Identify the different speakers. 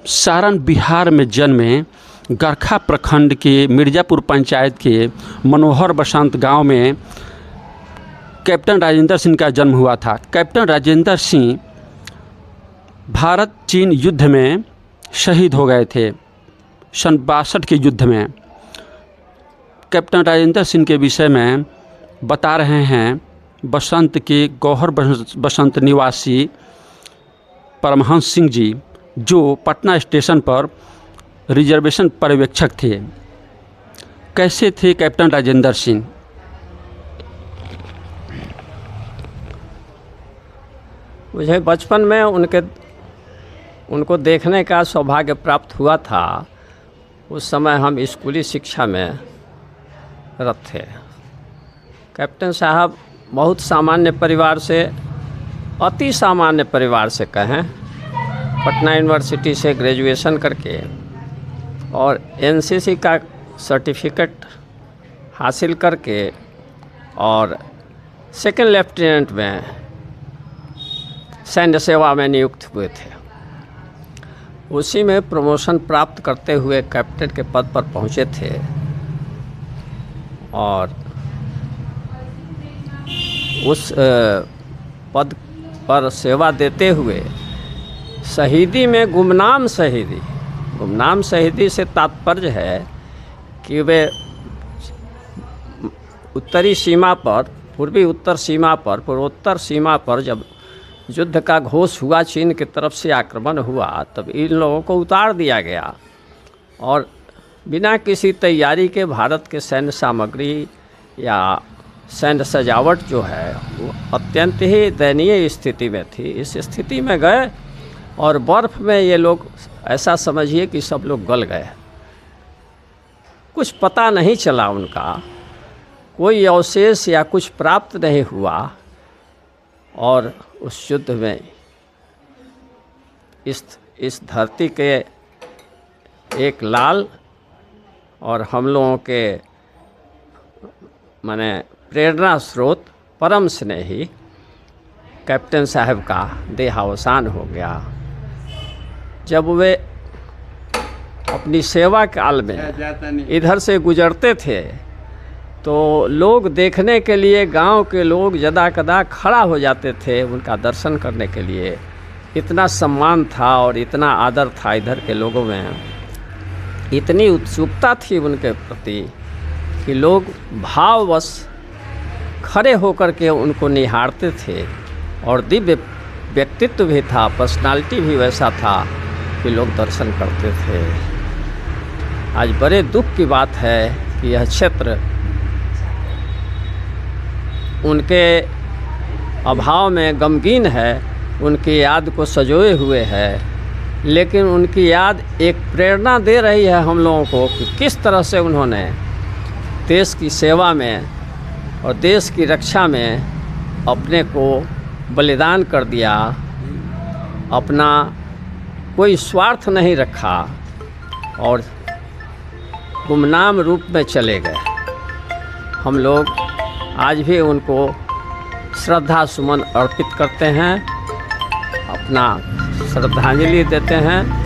Speaker 1: सारण बिहार में जन्मे गरखा प्रखंड के मिर्ज़ापुर पंचायत के मनोहर बसंत गांव में कैप्टन राजेंद्र सिंह का जन्म हुआ था। कैप्टन राजेंद्र सिंह भारत चीन युद्ध में शहीद हो गए थे सन 62 के युद्ध में। कैप्टन राजेंद्र सिंह के विषय में बता रहे हैं बसंत के गौहर बसंत निवासी परमहंस सिंह जी, जो पटना स्टेशन पर रिजर्वेशन पर्यवेक्षक थे। कैसे थे कैप्टन राजेंद्र सिंह?
Speaker 2: मुझे बचपन में उनको देखने का सौभाग्य प्राप्त हुआ था। उस समय हम स्कूली शिक्षा में रत थे। कैप्टन साहब बहुत सामान्य परिवार से, अति सामान्य परिवार से कहें, पटना यूनिवर्सिटी से ग्रेजुएशन करके और एनसीसी का सर्टिफिकेट हासिल करके और सेकंड लेफ्टिनेंट में सैन्य सेवा में नियुक्त हुए थे। उसी में प्रमोशन प्राप्त करते हुए कैप्टन के पद पर पहुंचे थे और उस पद पर सेवा देते हुए शहीदी में गुमनाम शहीदी से तात्पर्य है कि वे उत्तरी सीमा पर, पूर्वी उत्तर सीमा पर, पूर्वोत्तर सीमा पर जब युद्ध का घोष हुआ, चीन की तरफ से आक्रमण हुआ, तब इन लोगों को उतार दिया गया और बिना किसी तैयारी के भारत के सैन्य सामग्री या सैन्य सजावट जो है वो अत्यंत ही दयनीय स्थिति में थी। इस स्थिति में गए और बर्फ़ में ये लोग, ऐसा समझिए कि सब लोग गल गए। कुछ पता नहीं चला उनका, कोई अवशेष या कुछ प्राप्त नहीं हुआ और उस युद्ध में इस धरती के एक लाल और हम लोगों के माने प्रेरणा स्रोत परम स्नेही कैप्टन साहब का देहावसान हो गया। जब वे अपनी सेवा काल में इधर से गुजरते थे तो लोग देखने के लिए, गांव के लोग यदाकदा खड़ा हो जाते थे उनका दर्शन करने के लिए। इतना सम्मान था और इतना आदर था इधर के लोगों में, इतनी उत्सुकता थी उनके प्रति कि लोग भाववश खड़े होकर के उनको निहारते थे। और दिव्य व्यक्तित्व भी था, पर्सनालिटी भी वैसा था कि लोग दर्शन करते थे। आज बड़े दुख की बात है कि यह क्षेत्र उनके अभाव में गमगीन है, उनकी याद को सजोए हुए है, लेकिन उनकी याद एक प्रेरणा दे रही है हम लोगों को कि किस तरह से उन्होंने देश की सेवा में और देश की रक्षा में अपने को बलिदान कर दिया, अपना कोई स्वार्थ नहीं रखा और गुमनाम रूप में चले गए। हम लोग आज भी उनको श्रद्धा सुमन अर्पित करते हैं, अपना श्रद्धांजलि देते हैं।